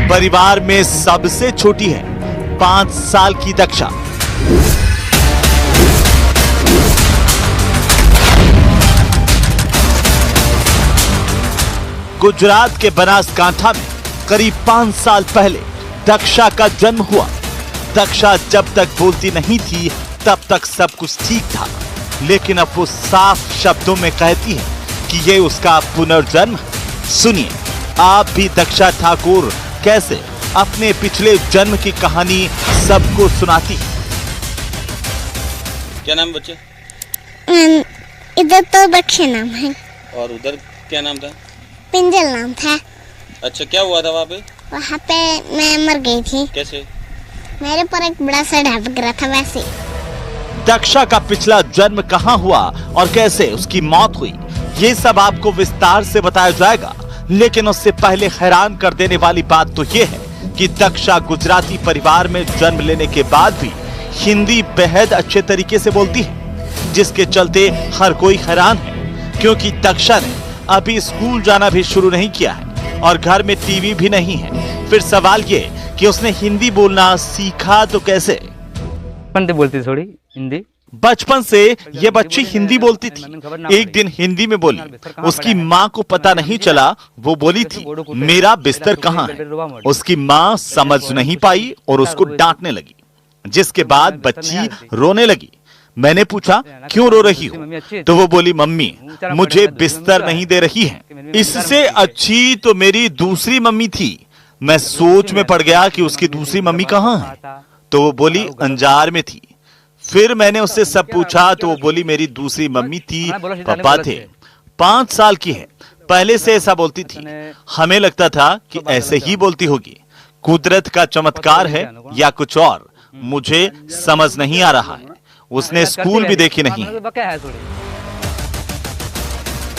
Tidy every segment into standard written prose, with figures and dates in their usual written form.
परिवार में सबसे छोटी है 5 साल की दक्षा। गुजरात के बनासकांठा में करीब 5 साल पहले दक्षा का जन्म हुआ। दक्षा जब तक बोलती नहीं थी तब तक सब कुछ ठीक था, लेकिन अब वो साफ शब्दों में कहती है कि ये उसका पुनर्जन्म है। सुनिए आप भी दक्षा ठाकुर कैसे अपने पिछले जन्म की कहानी सबको सुनाती है। क्या नाम बच्चे? इधर तो दक्षा नाम है और उधर क्या नाम था? पिंजल नाम था। अच्छा, क्या हुआ था वहाँ पे? वहाँ पे मैं मर गई थी। कैसे? मेरे पर एक बड़ा सा ढाबा गिरा था वैसे। दक्षा का पिछला जन्म कहाँ हुआ और कैसे उसकी मौत हुई, ये सब आपको विस्तार से बताया जाएगा। लेकिन उससे पहले हैरान कर देने वाली बात तो ये है कि दक्षा गुजराती परिवार में जन्म लेने के बाद भी हिंदी बेहद अच्छे तरीके से बोलती है, जिसके चलते हर कोई हैरान है, क्योंकि दक्षा ने अभी स्कूल जाना भी शुरू नहीं किया है और घर में टीवी भी नहीं है। फिर सवाल ये कि उसने हिंदी बोलना सीखा तो कैसे? बोलती थोड़ी हिंदी। बचपन से ये बच्ची हिंदी बोलती थी। एक दिन हिंदी में बोली, उसकी माँ को पता नहीं चला। वो बोली थी मेरा बिस्तर कहाँ है। उसकी माँ समझ नहीं पाई और उसको डांटने लगी, जिसके बाद बच्ची रोने लगी। मैंने पूछा क्यों रो रही हो, तो वो बोली मम्मी मुझे बिस्तर नहीं दे रही है। इससे अच्छी तो मेरी दूसरी मम्मी थी। मैं सोच में पड़ गया कि उसकी दूसरी मम्मी कहाँ है, तो वो बोली अंजार में थी। फिर मैंने उससे सब पूछा तो वो बोली मेरी दूसरी मम्मी थी, पापा थे। 5 साल की है, पहले से ऐसा बोलती थी। हमें लगता था कि ऐसे ही बोलती होगी। कुदरत का चमत्कार है या कुछ और, मुझे समझ नहीं आ रहा है। उसने स्कूल भी देखी नहीं।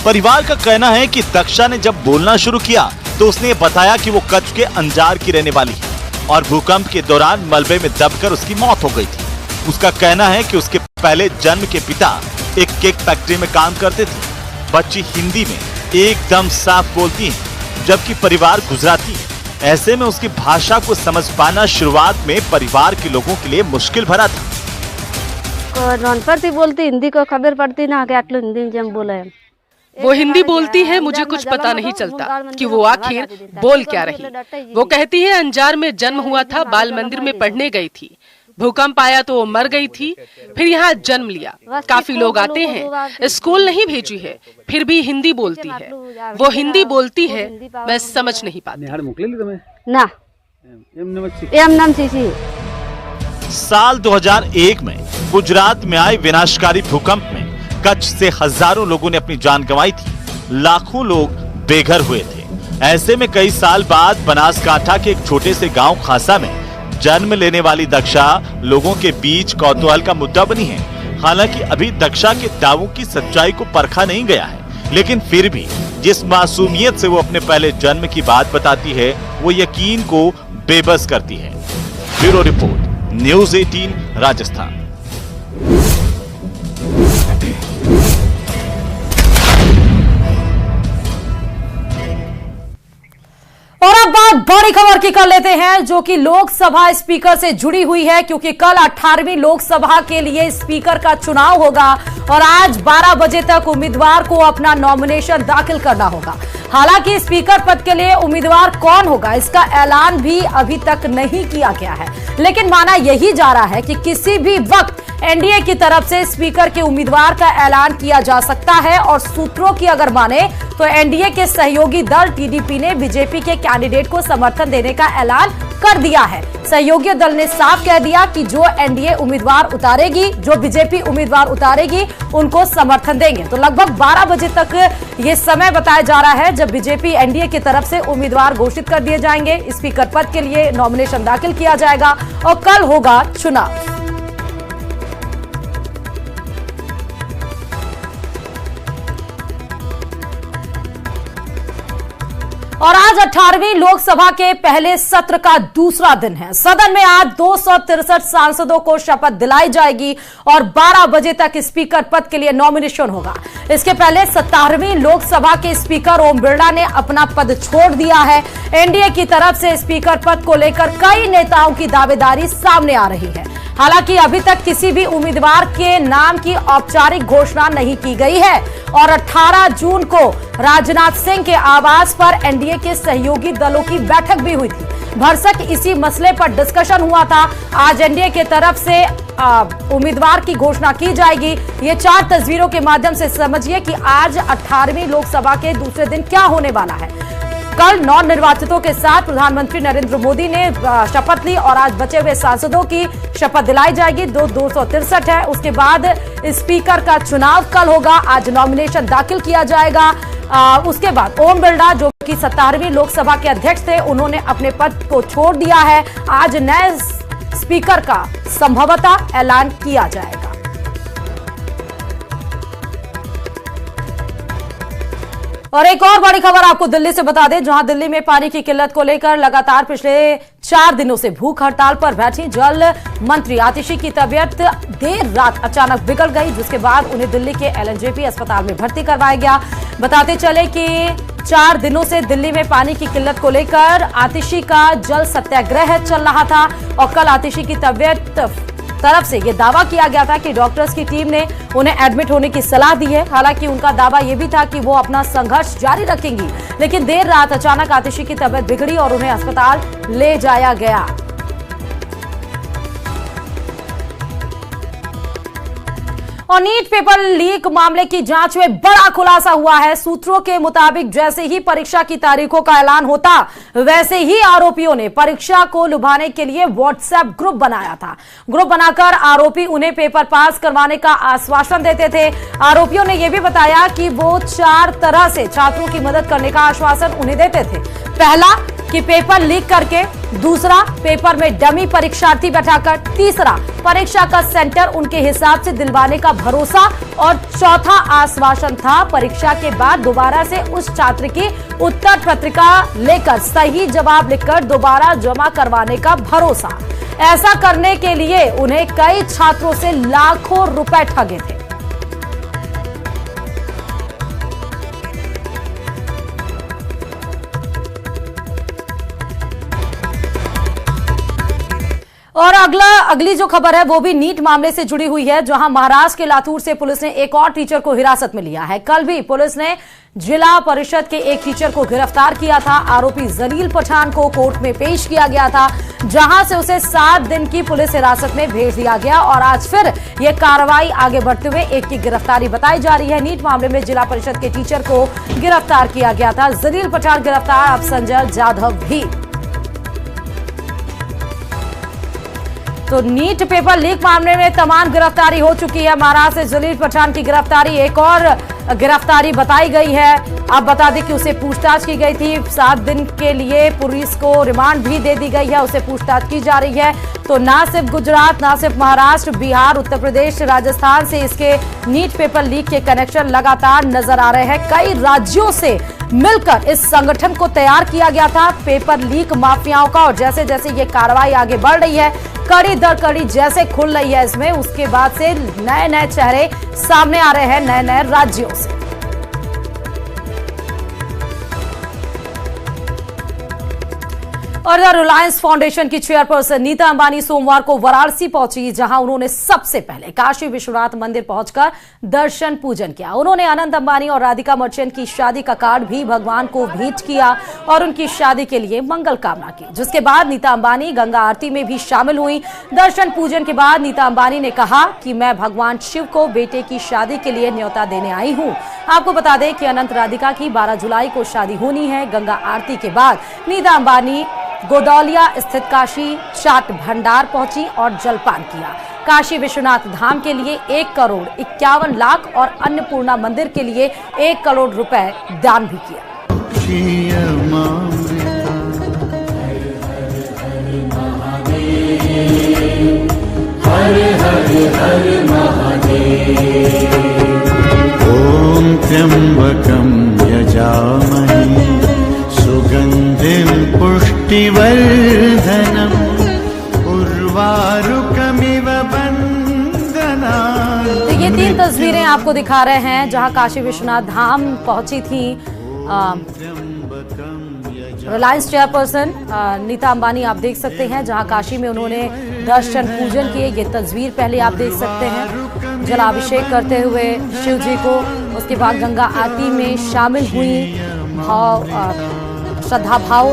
परिवार का कहना है कि दक्षा ने जब बोलना शुरू किया तो उसने बताया कि वो कच्छ के अंजार की रहने वाली है और भूकंप के दौरान मलबे में दबकर उसकी मौत हो गई थी। उसका कहना है कि उसके पहले जन्म के पिता एक केक फैक्ट्री में काम करते थे। बच्ची हिंदी में एकदम साफ बोलती है, जबकि परिवार गुजराती है। ऐसे में उसकी भाषा को समझ पाना शुरुआत में परिवार के लोगों के लिए मुश्किल भरा था। नॉनपढ़ती बोलती, हिंदी को खबर पड़ती ना कि आटलू हिंदी में जब बोले। वो हिंदी बोलती है, मुझे कुछ पता नहीं चलता कि वो आखिर बोल क्या रही। वो कहती है अंजार में जन्म हुआ था, बाल मंदिर में पढ़ने गई थी, भूकंप आया तो वो मर गई थी, फिर यहाँ जन्म लिया। काफी लोग आते हैं, स्कूल नहीं भेजी है, फिर भी हिंदी बोलती है। वो हिंदी बोलती है, मैं समझ नहीं पाती। ना साल 2001 में गुजरात में आए विनाशकारी भूकंप में कच्छ से हजारों लोगों ने अपनी जान गंवाई थी। लाखों लोग बेघर हुए थे। ऐसे में कई साल बाद बनासकांठा के एक छोटे से गांव खासा में जन्म लेने वाली दक्षा लोगों के बीच कौतूहल का मुद्दा बनी है। हालांकि अभी दक्षा के दावों की सच्चाई को परखा नहीं गया है, लेकिन फिर भी जिस मासूमियत से वो अपने पहले जन्म की बात बताती है वो यकीन को बेबस करती है। Bureau report, news 18 Rajasthan. और अब बात बड़ी खबर की कर लेते हैं, जो कि लोकसभा स्पीकर से जुड़ी हुई है, क्योंकि कल 18वीं लोकसभा के लिए स्पीकर का चुनाव होगा और आज 12 बजे तक उम्मीदवार को अपना नॉमिनेशन दाखिल करना होगा। हालांकि स्पीकर पद के लिए उम्मीदवार कौन होगा इसका ऐलान भी अभी तक नहीं किया गया है, लेकिन माना यही जा रहा है कि किसी भी वक्त एनडीए की तरफ से स्पीकर के उम्मीदवार का ऐलान किया जा सकता है। और सूत्रों की अगर माने तो एनडीए के सहयोगी दल टीडीपी ने बीजेपी के कैंडिडेट को समर्थन देने का ऐलान कर दिया है। सहयोगी दल ने साफ कह दिया कि जो एनडीए उम्मीदवार उतारेगी, जो बीजेपी उम्मीदवार उतारेगी, उनको समर्थन देंगे। तो लगभग 12 बजे तक ये समय बताया जा रहा है जब बीजेपी एनडीए की तरफ से उम्मीदवार घोषित कर दिए जाएंगे। स्पीकर पद के लिए नॉमिनेशन दाखिल किया जाएगा और कल होगा चुनाव। और आज 18वीं लोकसभा के पहले सत्र का दूसरा दिन है। सदन में आज 263 सांसदों को शपथ दिलाई जाएगी और 12 बजे तक स्पीकर पद के लिए नॉमिनेशन होगा। इसके पहले 17वीं लोकसभा के स्पीकर ओम बिरला ने अपना पद छोड़ दिया है। एनडीए की तरफ से स्पीकर पद को लेकर कई नेताओं की दावेदारी सामने आ रही है। हालांकि अभी तक किसी भी उम्मीदवार के नाम की औपचारिक घोषणा नहीं की गई है और 18 जून को राजनाथ सिंह के आवास पर एनडीए के सहयोगी दलों की बैठक भी हुई थी। भरसक इसी मसले पर डिस्कशन हुआ था। आज एनडीए के तरफ से उम्मीदवार की घोषणा की जाएगी। ये 4 तस्वीरों के माध्यम से समझिए कि आज 18वीं लोकसभा के दूसरे दिन क्या होने वाला है। कल नवनिर्वाचितों के साथ प्रधानमंत्री नरेंद्र मोदी ने शपथ ली और आज बचे हुए सांसदों की शपथ दिलाई जाएगी। 263 है। उसके बाद स्पीकर का चुनाव कल होगा। आज नॉमिनेशन दाखिल किया जाएगा। उसके बाद ओम बिरला जो कि 17वीं लोकसभा के अध्यक्ष थे, उन्होंने अपने पद को छोड़ दिया है। आज नए स्पीकर का संभवतः ऐलान किया जाएगा। और एक और बड़ी खबर आपको दिल्ली से बता दें, जहां दिल्ली में पानी की किल्लत को लेकर लगातार पिछले 4 दिनों से भूख हड़ताल पर बैठी जल मंत्री आतिशी की तबीयत देर रात अचानक बिगड़ गई, जिसके बाद उन्हें दिल्ली के एलएनजेपी अस्पताल में भर्ती करवाया गया। बताते चले कि 4 दिनों से दिल्ली में पानी की किल्लत को लेकर आतिशी का जल सत्याग्रह चल रहा था और कल आतिशी की तबीयत तरफ से यह दावा किया गया था कि डॉक्टर्स की टीम ने उन्हें एडमिट होने की सलाह दी है। हालांकि उनका दावा यह भी था कि वो अपना संघर्ष जारी रखेंगी, लेकिन देर रात अचानक आतिशी की तबीयत बिगड़ी और उन्हें अस्पताल ले जाया गया। और नीट पेपर लीक मामले की जांच में बड़ा खुलासा हुआ है। सूत्रों के मुताबिक जैसे ही परीक्षा की तारीखों का ऐलान होता, वैसे ही आरोपियों ने परीक्षा को लुभाने के लिए व्हाट्सएप ग्रुप बनाया था। ग्रुप बनाकर आरोपी उन्हें पेपर पास करवाने का आश्वासन देते थे। आरोपियों ने यह भी बताया कि वो 4 तरह से छात्रों की मदद करने का आश्वासन उन्हें देते थे। पहला कि पेपर लीक करके, दूसरा पेपर में डमी परीक्षार्थी बैठाकर, तीसरा परीक्षा का सेंटर उनके हिसाब से दिलवाने का भरोसा और चौथा आश्वासन था परीक्षा के बाद दोबारा से उस छात्र की उत्तर पत्रिका लेकर सही जवाब लिखकर दोबारा जमा करवाने का भरोसा। ऐसा करने के लिए उन्हें कई छात्रों से लाखों रुपए ठगे थे। और अगली जो खबर है वो भी नीट मामले से जुड़ी हुई है, जहां महाराष्ट्र के लातूर से पुलिस ने एक और टीचर को हिरासत में लिया है। कल भी पुलिस ने जिला परिषद के एक टीचर को गिरफ्तार किया था। आरोपी जलील पठान को कोर्ट में पेश किया गया था, जहां से उसे 7 दिन की पुलिस हिरासत में भेज दिया गया और आज फिर यह कार्रवाई आगे बढ़ते हुए एक की गिरफ्तारी बताई जा रही है। नीट मामले में जिला परिषद के टीचर को गिरफ्तार किया गया था। जलील पठान गिरफ्तार, अब संजय जाधव भी। तो नीट पेपर लीक मामले में तमाम गिरफ्तारी हो चुकी है। महाराष्ट्र से जलील पठान की गिरफ्तारी, एक और गिरफ्तारी बताई गई है। अब बता दें कि उसे पूछताछ की गई थी। 7 दिन के लिए पुलिस को रिमांड भी दे दी गई है, उसे पूछताछ की जा रही है। तो ना सिर्फ गुजरात, ना सिर्फ महाराष्ट्र, बिहार, उत्तर प्रदेश, राजस्थान से इसके नीट पेपर लीक के कनेक्शन लगातार नजर आ रहे हैं। कई राज्यों से मिलकर इस संगठन को तैयार किया गया था पेपर लीक माफियाओं का। और जैसे जैसे ये कार्रवाई आगे बढ़ रही है, कड़ी दर कड़ी जैसे खुल रही है इसमें, उसके बाद से नए नए चेहरे सामने आ रहे हैं नए नए राज्यों से। और रिलायंस फाउंडेशन की चेयरपर्सन नीता अंबानी सोमवार को वाराणसी पहुंची, जहां उन्होंने सबसे पहले काशी विश्वनाथ मंदिर पहुंचकर दर्शन पूजन किया। उन्होंने अनंत अंबानी और राधिका मर्चेंट की शादी का कार्ड भी भगवान को भेंट किया और उनकी शादी के लिए मंगल कामना की। जिसके बाद नीता अंबानी गंगा आरती में भी शामिल हुई। दर्शन पूजन के बाद नीता अंबानी ने कहा कि मैं भगवान शिव को बेटे की शादी के लिए न्योता देने आई हूं। आपको बता दें कि अनंत राधिका की 12 जुलाई को शादी होनी है। गंगा आरती के बाद नीता अंबानी गोदौलिया स्थित काशी चाट भंडार पहुंची और जलपान किया। काशी विश्वनाथ धाम के लिए 1,51,00,000 और अन्नपूर्णा मंदिर के लिए 1 करोड़ रुपए दान भी किया। ओम त्र्यंबकं यजामहे सुगंध पुष्टिवर्धनम् उर्वारुकमिव बन्धना। तो ये 3 तस्वीरें आपको दिखा रहे हैं जहां काशी विश्वनाथ धाम पहुंची थी रिलायंस चेयरपर्सन नीता अंबानी। आप देख सकते हैं जहां काशी में उन्होंने दर्शन पूजन किए। ये तस्वीर पहले आप देख सकते हैं जलाभिषेक करते हुए शिव जी को, उसके बाद गंगा आरती में शामिल हुई, श्रद्धा भाव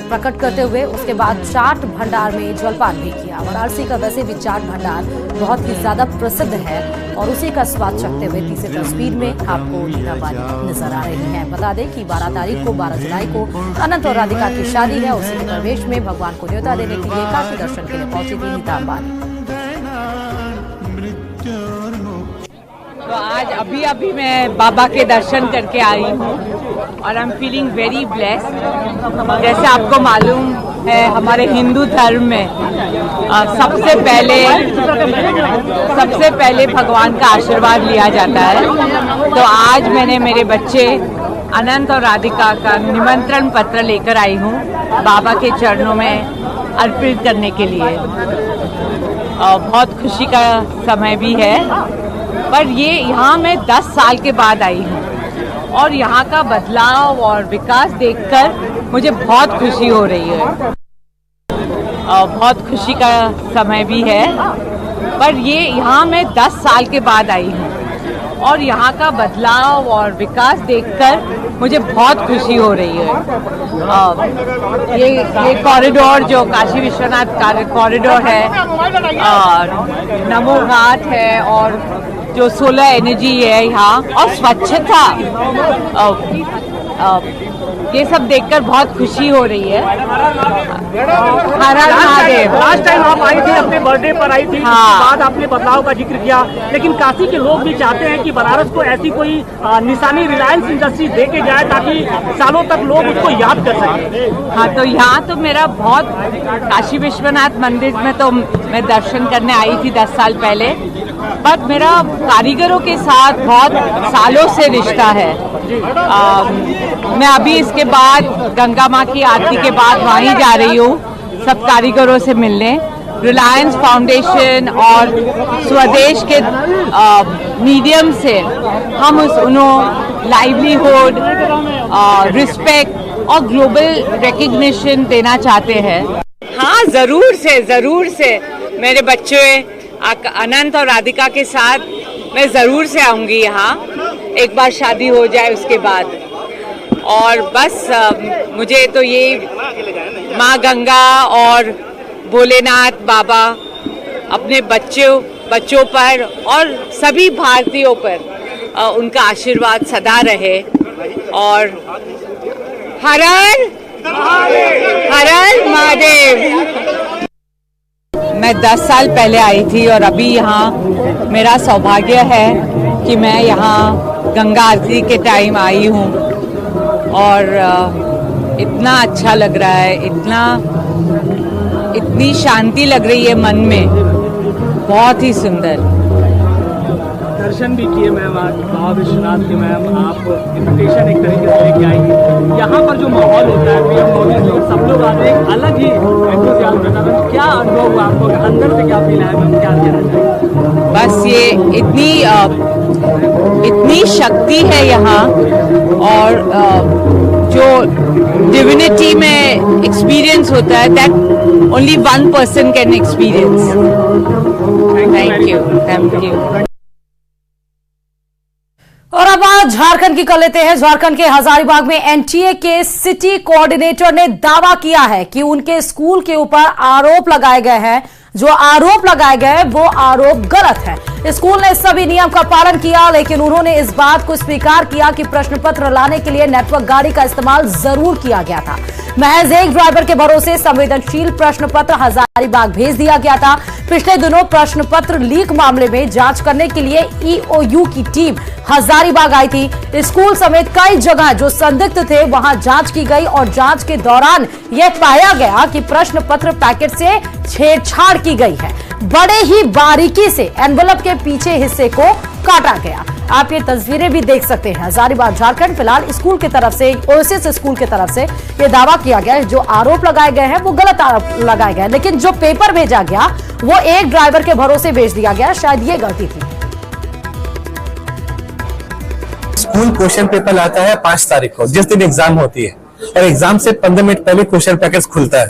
प्रकट करते हुए उसके बाद चाट भंडार में जलपान भी किया। वाराणसी का वैसे भी चाट भंडार बहुत ही ज्यादा प्रसिद्ध है और उसी का स्वाद चखते हुए तीसरी तस्वीर में आपको नीता अंबानी नजर आ रही हैं। बता दें कि 12 तारीख को 12 जुलाई को अनंत और राधिका की शादी है। उसी के प्रवेश में भगवान को न्योता देने के लिए काशी दर्शन के लिए पहुंची थी नीता अंबानी। तो आज अभी मैं बाबा के दर्शन करके आई हूँ और I am feeling very blessed. जैसे आपको मालूम है हमारे हिंदू धर्म में सबसे पहले भगवान का आशीर्वाद लिया जाता है। तो आज मैंने मेरे बच्चे अनंत और राधिका का निमंत्रण पत्र लेकर आई हूँ बाबा के चरणों में अर्पित करने के लिए। बहुत खुशी का समय भी है, पर ये यहाँ मैं 10 साल के बाद आई हूँ और यहाँ का बदलाव और विकास देखकर मुझे बहुत खुशी हो रही है। बहुत खुशी का समय भी है, पर ये यहाँ मैं 10 साल के बाद आई हूँ और यहाँ का बदलाव और विकास देखकर मुझे बहुत खुशी हो रही है। ये कॉरिडोर जो काशी विश्वनाथ कॉरिडोर है, नमो घाट है और जो सोलर एनर्जी है यहाँ और स्वच्छता, ये सब देखकर बहुत खुशी हो रही है। हर हर महादेव। लास्ट टाइम आप आई थी अपने बर्थडे पर आई थी, हाँ। उसके बाद आपने बदलाव का जिक्र किया, लेकिन काशी के लोग भी चाहते हैं कि बनारस को ऐसी कोई निशानी रिलायंस इंडस्ट्री दे के जाए ताकि सालों तक लोग उसको याद कर सकें। हाँ, तो यहाँ तो मेरा बहुत काशी विश्वनाथ मंदिर में तो मैं दर्शन करने आई थी 10 साल पहले, बट मेरा कारीगरों के साथ बहुत सालों से रिश्ता है। मैं अभी इसके बाद गंगा माँ की आरती के बाद वहीं जा रही हूँ सब कारीगरों से मिलने। रिलायंस फाउंडेशन और स्वदेश के मीडियम से हम उन्हों लाइवलीहुड, रिस्पेक्ट और ग्लोबल रिकग्निशन देना चाहते हैं। हाँ, जरूर से मेरे बच्चे अनंत और राधिका के साथ मैं ज़रूर से आऊँगी यहाँ, एक बार शादी हो जाए उसके बाद। और बस मुझे तो ये माँ गंगा और भोलेनाथ बाबा अपने बच्चों पर और सभी भारतीयों पर उनका आशीर्वाद सदा रहे। और हर हर महादेव। मैं 10 साल पहले आई थी और अभी यहाँ मेरा सौभाग्य है कि मैं यहाँ गंगा आरती के टाइम आई हूँ और इतना अच्छा लग रहा है, इतनी शांति लग रही है मन में, बहुत ही सुंदर। दर्शन भी किए मैम आज बाबा विश्वनाथ के। मैम आप इन्विटेशन एक तरीके से लेके आई, यहाँ पर जो माहौल होता है लोग सब लोग आते हैं, अलग ही एंथुसियाज्म रहता है। क्या अनुभव हुआ आपको, अंदर से क्या फील है मैम, क्या कहना चाहिए? बस ये इतनी शक्ति है यहाँ और जो डिविनिटी में एक्सपीरियंस होता है that only one person can experience. Thank you. और अब आज झारखंड की कर लेते हैं। झारखंड के हजारीबाग में एनटीए के सिटी कोऑर्डिनेटर ने दावा किया है कि उनके स्कूल के ऊपर आरोप लगाए गए हैं। जो आरोप लगाए गए वो आरोप गलत है। स्कूल ने सभी नियम का पालन किया, लेकिन उन्होंने इस बात को स्वीकार किया कि प्रश्न पत्र लाने के लिए नेटवर्क गाड़ी का इस्तेमाल जरूर किया गया था। महज एक ड्राइवर के भरोसे संवेदनशील प्रश्न पत्र हजारीबाग भेज दिया गया था। पिछले दिनों प्रश्न पत्र लीक मामले में जांच करने के लिए ईओयू की टीम हजारीबाग आई थी। स्कूल समेत कई जगह जो संदिग्ध थे वहां जांच की गई और जांच के दौरान यह पाया गया कि प्रश्न पत्र पैकेट से छेड़छाड़ की गई है। बड़े ही बारीकी से एनवलप के पीछे हिस्से को काटा गया। आप ये तस्वीरें भी देख सकते हैं। हजारीबाग झारखंड। फिलहाल स्कूल की तरफ से, ओएसिस स्कूल की तरफ से ये दावा किया गया है, जो आरोप लगाए गए हैं वो गलत आरोप लगाए गए हैं, लेकिन जो पेपर भेजा गया वो एक ड्राइवर के भरोसे भेज दिया गया। शायद ये गलती थी। स्कूल क्वेश्चन पेपर आता है 5 तारीख को, जिस दिन एग्जाम होती है, और एग्जाम से 15 मिनट पहले क्वेश्चन पैकेज खुलता है।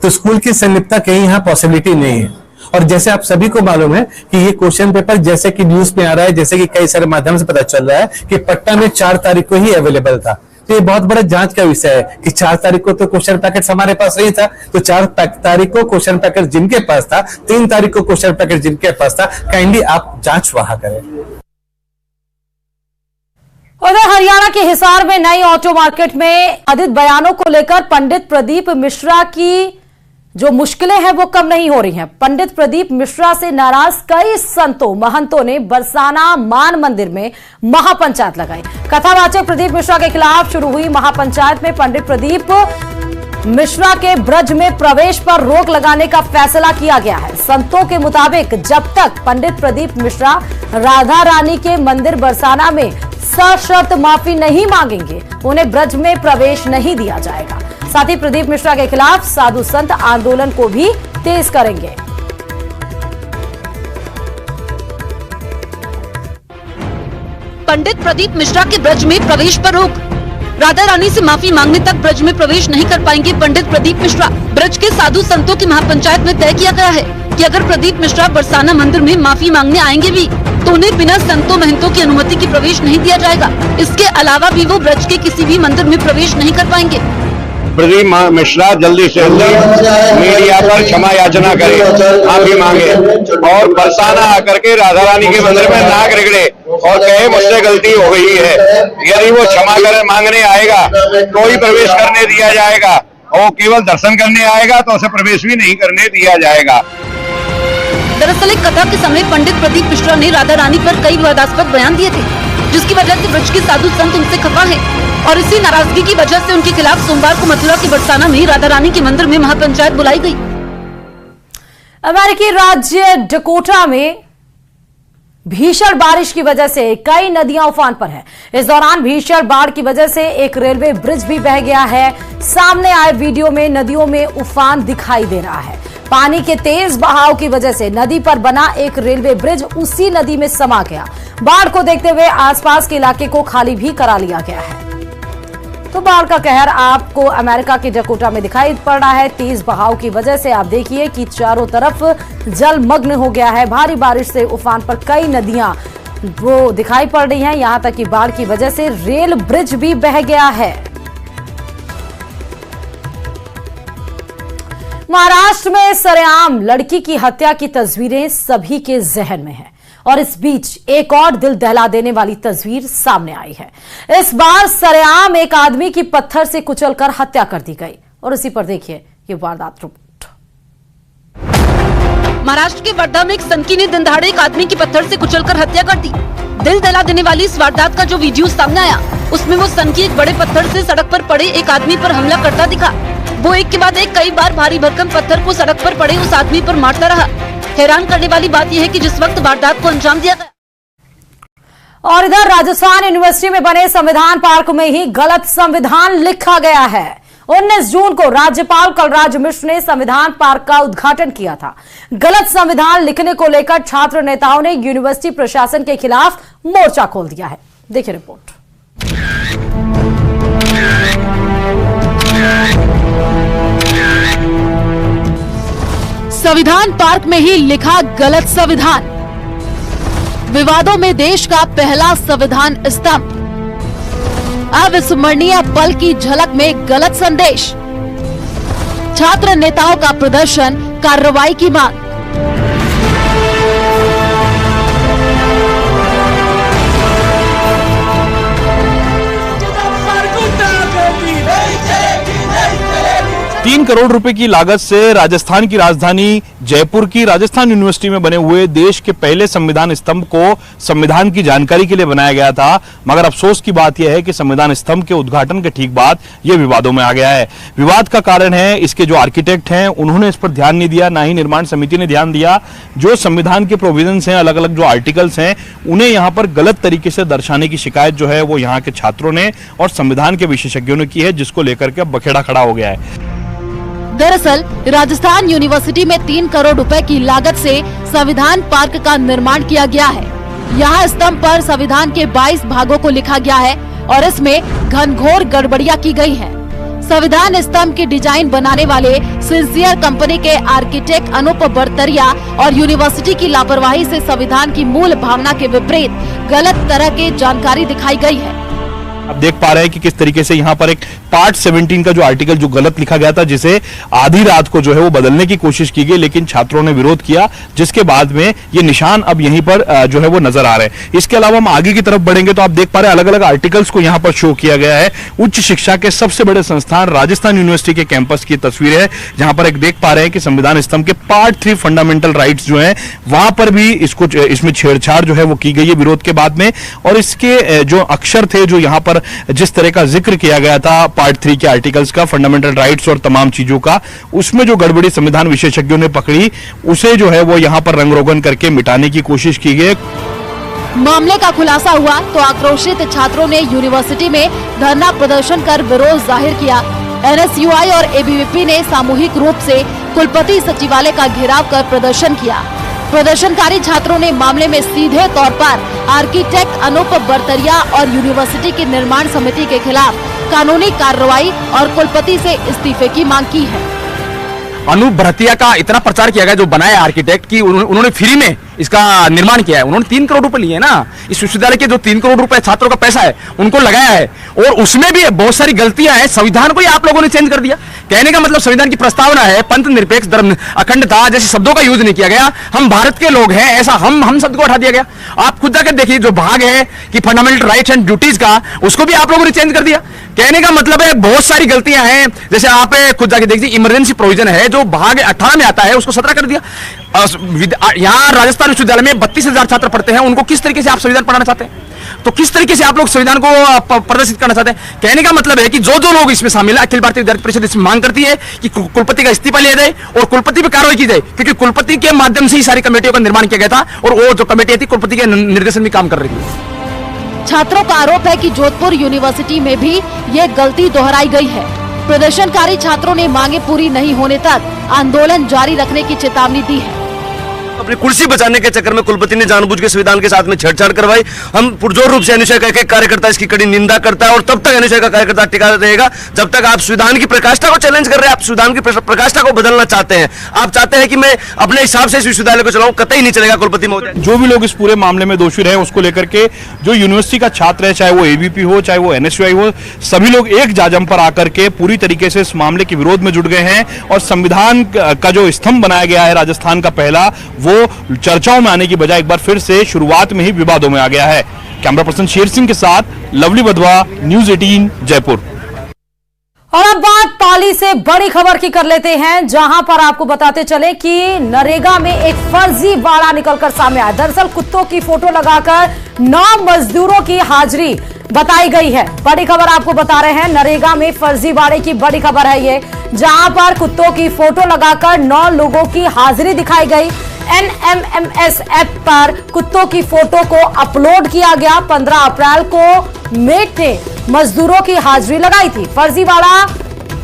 तो स्कूल की संलिप्तता कहीं यहाँ पॉसिबिलिटी नहीं है। और जैसे आप सभी को मालूम है कि ये क्वेश्चन पेपर जैसे कि न्यूज में आ रहा है, जैसे कि कई सारे माध्यम से पता चल रहा है कि पटना में 4 तारीख को ही अवेलेबल था। तो ये बहुत बड़ा जांच का विषय है कि 4 तारीख को तो क्वेश्चन पैकेट हमारे पास नहीं था, तो 4 तारीख को क्वेश्चन पैकेट जिनके पास था, 3 तारीख को क्वेश्चन पैकेट जिनके पास था, काइंडली आप जांच वहां करें। उधर हरियाणा के हिसार में नई ऑटो मार्केट में अधिक बयानों को लेकर पंडित प्रदीप मिश्रा की जो मुश्किलें हैं वो कम नहीं हो रही हैं। पंडित प्रदीप मिश्रा से नाराज कई संतों महंतों ने बरसाना मान मंदिर में महापंचायत लगाई। कथावाचक प्रदीप मिश्रा के खिलाफ शुरू हुई महापंचायत में पंडित प्रदीप मिश्रा के ब्रज में प्रवेश पर रोक लगाने का फैसला किया गया है। संतों के मुताबिक जब तक पंडित प्रदीप मिश्रा राधा रानी के मंदिर बरसाना में सशर्त माफी नहीं मांगेंगे, उन्हें ब्रज में प्रवेश नहीं दिया जाएगा। साथ ही प्रदीप मिश्रा के खिलाफ साधु संत आंदोलन को भी तेज करेंगे। पंडित प्रदीप मिश्रा के ब्रज में प्रवेश पर रोक। राधा रानी से माफी मांगने तक ब्रज में प्रवेश नहीं कर पाएंगे पंडित प्रदीप मिश्रा। ब्रज के साधु संतों की महापंचायत में तय किया गया है कि अगर प्रदीप मिश्रा बरसाना मंदिर में माफी मांगने आएंगे भी तो उन्हें बिना संतों महंतों की अनुमति के प्रवेश नहीं दिया जाएगा। इसके अलावा भी वो ब्रज के किसी भी मंदिर में प्रवेश नहीं कर पाएंगे। प्रदीप मिश्रा जल्दी से जल्दी मीडिया पर क्षमा याचना करे, माफी मांगे और बरसाना आकर के राधा रानी के मंदिर में नाक रगड़े और कहे मुझसे गलती हो गई है। यदि वो क्षमा कर मांगने आएगा तो ही प्रवेश करने दिया जाएगा, और केवल दर्शन करने आएगा तो उसे प्रवेश भी नहीं करने दिया जाएगा। दरअसल एक कथा के समय पंडित प्रदीप मिश्रा ने राधा रानी पर कई विवादास्पद बयान दिए थे, जिसकी वजह से ब्रज के साधु संत उनसे खफा हैं और इसी नाराजगी की वजह से उनके खिलाफ सोमवार को मथुरा के बरसाना में राधा रानी के मंदिर में महापंचायत बुलाई गई। अमेरिकी राज्य डकोटा में भीषण बारिश की वजह से कई नदियां उफान पर हैं। इस दौरान भीषण बाढ़ की वजह से एक रेलवे ब्रिज भी बह गया है। सामने आए वीडियो में नदियों में उफान दिखाई दे रहा है। पानी के तेज बहाव की वजह से नदी पर बना एक रेलवे ब्रिज उसी नदी में समा गया। बाढ़ को देखते हुए आसपास के इलाके को खाली भी करा लिया गया है। तो बाढ़ का कहर आपको अमेरिका के डकोटा में दिखाई पड़ रहा है। तेज बहाव की वजह से आप देखिए कि चारों तरफ जलमग्न हो गया है। भारी बारिश से उफान पर कई नदियां वो दिखाई पड़ रही हैं। यहां तक कि बाढ़ की वजह से रेल ब्रिज भी बह गया है। महाराष्ट्र में सरेआम लड़की की हत्या की तस्वीरें सभी के जहन में हैं और इस बीच एक और दिल दहला देने वाली तस्वीर सामने आई है। इस बार सरेआम एक आदमी की पत्थर से कुचलकर हत्या कर दी गई और इसी पर देखिए ये वारदात रिपोर्ट। महाराष्ट्र के वर्धा में एक सनकी ने दिन दहाड़े एक आदमी की पत्थर से कुचलकर हत्या कर दी। दिल दहला देने वाली इस वारदात का जो वीडियो सामने आया उसमें वो सनकी एक बड़े पत्थर से सड़क पर पड़े एक आदमी पर हमला करता दिखा। वो एक के बाद एक कई बार भारी भरकम पत्थर को सड़क पर पड़े उस आदमी पर मारता रहा। हैरान करने वाली बात यह है कि जिस वक्त वारदात को अंजाम दिया गया और इधर राजस्थान यूनिवर्सिटी में बने संविधान पार्क में ही गलत संविधान लिखा गया है। 19 जून को राज्यपाल कलराज मिश्र ने संविधान पार्क का उद्घाटन किया था। गलत संविधान लिखने को लेकर छात्र नेताओं ने यूनिवर्सिटी प्रशासन के खिलाफ मोर्चा खोल दिया है। देखिए रिपोर्ट। संविधान पार्क में ही लिखा गलत संविधान। विवादों में देश का पहला संविधान स्तंभ। अविस्मरणीय पल की झलक में गलत संदेश। छात्र नेताओं का प्रदर्शन, कार्रवाई की मांग। 3 करोड़ रुपए की लागत से राजस्थान की राजधानी जयपुर की राजस्थान यूनिवर्सिटी में बने हुए देश के पहले संविधान स्तंभ को संविधान की जानकारी के लिए बनाया गया था, मगर अफसोस की बात यह है कि संविधान स्तंभ के उद्घाटन के ठीक बाद यह विवादों में आ गया है। विवाद का कारण है इसके जो आर्किटेक्ट हैं उन्होंने इस पर ध्यान नहीं दिया, ना ही निर्माण समिति ने ध्यान दिया। जो संविधान के प्रोविजंस हैं, अलग अलग जो आर्टिकल्स हैं, उन्हें यहां पर गलत तरीके से दर्शाने की शिकायत जो है वो यहां के छात्रों ने और संविधान के विशेषज्ञों ने की है, जिसको लेकर के अब बखेड़ा खड़ा हो गया है। दरअसल राजस्थान यूनिवर्सिटी में 3 करोड़ रुपए की लागत से संविधान पार्क का निर्माण किया गया है। यहाँ स्तंभ पर संविधान के 22 भागों को लिखा गया है और इसमें घनघोर गड़बड़ियां की गई हैं। संविधान स्तंभ की डिजाइन बनाने वाले सिंसियर कंपनी के आर्किटेक्ट अनूप बरतरिया और यूनिवर्सिटी की लापरवाही से संविधान की मूल भावना के विपरीत गलत तरह की जानकारी दिखाई गई है। आप देख पा रहे हैं कि किस तरीके से यहाँ पर एक पार्ट 17 का जो आर्टिकल जो गलत लिखा गया था, जिसे आधी रात को जो है वो बदलने की कोशिश की गई, लेकिन छात्रों ने विरोध किया, जिसके बाद में ये निशान अब यहीं पर जो है वो नजर आ रहे हैं। इसके अलावा हम आगे की तरफ बढ़ेंगे तो आप देख पा रहे हैं अलग अलग आर्टिकल्स को यहाँ पर शो किया गया है। उच्च शिक्षा के सबसे बड़े संस्थान राजस्थान यूनिवर्सिटी के कैंपस की तस्वीर है, जहां पर एक देख पा रहे हैं कि संविधान स्तंभ के पार्ट 3 फंडामेंटल राइट्स जो है वहां पर भी इसमें छेड़छाड़ जो है वो की गई है विरोध के बाद में। और इसके जो अक्षर थे, जो यहाँ पर जिस तरह का जिक्र किया गया था पार्ट 3 के आर्टिकल्स का, फंडामेंटल राइट्स और तमाम चीजों का, उसमें जो गड़बड़ी संविधान विशेषज्ञों ने पकड़ी, उसे जो है वो यहां पर रंग रोगन करके मिटाने की कोशिश की गई। मामले का खुलासा हुआ तो आक्रोशित छात्रों ने यूनिवर्सिटी में धरना प्रदर्शन कर विरोध जाहिर किया। NSUI और ABVP ने सामूहिक रूप से कुलपति सचिवालय का घेराव कर प्रदर्शन किया। प्रदर्शनकारी छात्रों ने मामले में सीधे तौर पर आर्किटेक्ट अनूप बरतरिया और यूनिवर्सिटी की निर्माण समिति के खिलाफ कानूनी कार्रवाई और कुलपति से इस्तीफे की मांग की है। अनूप बरतिया का इतना प्रचार किया गया, जो बनाया आर्किटेक्ट की, उन्होंने फ्री में इसका निर्माण किया है। उन्होंने 3 करोड़ रुपए लिए ना, इस विश्वविद्यालय के जो 3 करोड़ रुपए छात्रों का पैसा है उनको लगाया है, और उसमें भी बहुत सारी गलतियां हैं। संविधान को ही आप लोगों ने चेंज कर दिया। कहने का मतलब संविधान की प्रस्तावना है पंथ निरपेक्ष, धर्म अखंडता जैसे शब्दों का यूज नहीं किया गया। हम भारत के लोग हैं, ऐसा हम शब्द को हटा दिया गया। आप खुद जाकर देखिए, जो भाग है कि फंडामेंटल राइट्स एंड ड्यूटीज का, उसको भी आप लोगों ने चेंज कर दिया। कहने का मतलब है बहुत सारी गलतियां हैं। जैसे आप खुद जाके देखिए, इमरजेंसी प्रोविजन है जो भाग 18 में आता है, उसको 17 कर दिया। यहाँ राजस्थान विश्वविद्यालय में 32,000 छात्र पढ़ते हैं, उनको किस तरीके से आप संविधान पढ़ाना चाहते हैं? तो किस तरीके से आप लोग संविधान को प्रदर्शित करना चाहते हैं? कहने का मतलब है कि जो जो लोग इसमें शामिल है, अखिल भारतीय विद्यार्थी परिषद इसमें मांग करती है कि कुलपति का इस्तीफा लिया जाए और कुलपति पर कार्रवाई की जाए, क्योंकि कुलपति के माध्यम से ही सारी कमेटियों का निर्माण किया गया था और वो जो कमेटी थी कुलपति के निर्देशन में काम कर रही थी। छात्रों का आरोप है कि जोधपुर यूनिवर्सिटी में भी ये गलती दोहराई गई है। प्रदर्शनकारी छात्रों ने मांगे पूरी नहीं होने तक आंदोलन जारी रखने की चेतावनी दी है। अपनी कुर्सी बचाने के चक्कर में कुलपति ने जानबूझ के संविधान के साथ में छेड़छाड़ करवाई। हम पुरजोर रूप से NSUI का एक कार्यकर्ता इसकी कड़ी निंदा करता है और तब तक NSUI का कार्यकर्ता टिका रहेगा जब तक आप संविधान की प्रकाष्ठा को चैलेंज कर रहे हैं, आप संविधान की प्रकाष्ठा को बदलना चाहते हैं। आप चाहते हैं कि मैं अपने हिसाब से इस विश्वविद्यालय को चलाऊं, कतई नहीं चलेगा कुलपति महोदय। जो भी लोग इस पूरे मामले में दोषी रहे, उसको लेकर के जो यूनिवर्सिटी का छात्र है, चाहे वो ABVP हो, चाहे वो NSUI हो, सभी लोग एक जाजम पर आकर के पूरी तरीके से इस मामले के विरोध में जुट गए हैं। और संविधान का जो स्तंभ बनाया गया है राजस्थान का पहला, वो चर्चाओं में आने की बजाय एक बार फिर से शुरुआत में ही विवादों में आ गया है। कैमरा पर्सन शेर सिंह के साथ लवली बधवा, न्यूज़ 18 जयपुर। और अब बात पाली से बड़ी खबर की कर लेते हैं, जहां पर आपको बताते चले कि नरेगा में एक फर्जीवाड़ा निकलकर सामने आया। दरअसल कुत्तों की फोटो लगाकर 9 मजदूरों की हाजिरी बताई गई है। बड़ी खबर आपको बता रहे हैं, नरेगा में फर्जीवाड़े की बड़ी खबर है ये, जहां पर कुत्तों की फोटो लगाकर 9 लोगों की हाजिरी दिखाई गई। NMMS ऐप पर कुत्तों की फोटो को अपलोड किया गया। 15 अप्रैल को मेट ने मजदूरों की हाजिरी लगाई थी। फर्जीवाड़ा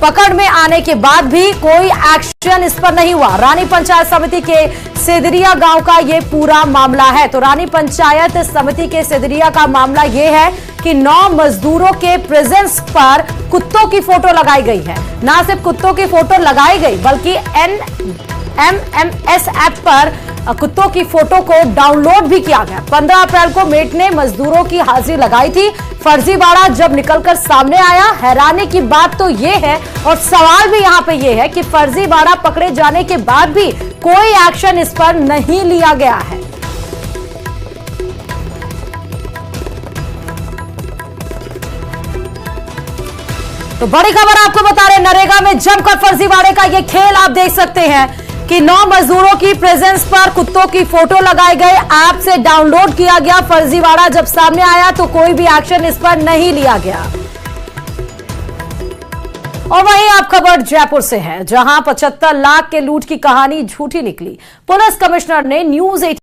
पकड़ में आने के बाद भी कोई एक्शन इस पर नहीं हुआ। रानी पंचायत समिति के सेदरिया गांव का ये पूरा मामला है। तो रानी पंचायत समिति के सेदरिया का मामला ये है कि 9 मजदूरों के प्रेजेंस पर कुत्तों की फोटो लगाई गई है। ना सिर्फ कुत्तों की फोटो लगाई गई, बल्कि NMMS ऐप पर कुत्तों की फोटो को डाउनलोड भी किया गया। 15 अप्रैल को मेट ने मजदूरों की हाजिरी लगाई थी। फर्जीवाड़ा जब निकलकर सामने आया, हैरानी की बात तो ये है और सवाल भी यहाँ पे ये है कि फर्जीवाड़ा पकड़े जाने के बाद भी कोई एक्शन इस पर नहीं लिया गया है। तो बड़ी खबर आपको बता रहे, नरेगा में जमकर फर्जीवाड़े का ये खेल आप देख सकते हैं कि 9 मजदूरों की प्रेजेंस पर कुत्तों की फोटो लगाए गए, ऐप से डाउनलोड किया गया। फर्जीवाड़ा जब सामने आया तो कोई भी एक्शन इस पर नहीं लिया गया। और वहीं आप खबर जयपुर से है, जहां 75 लाख के लूट की कहानी झूठी निकली। पुलिस कमिश्नर ने न्यूज़ 18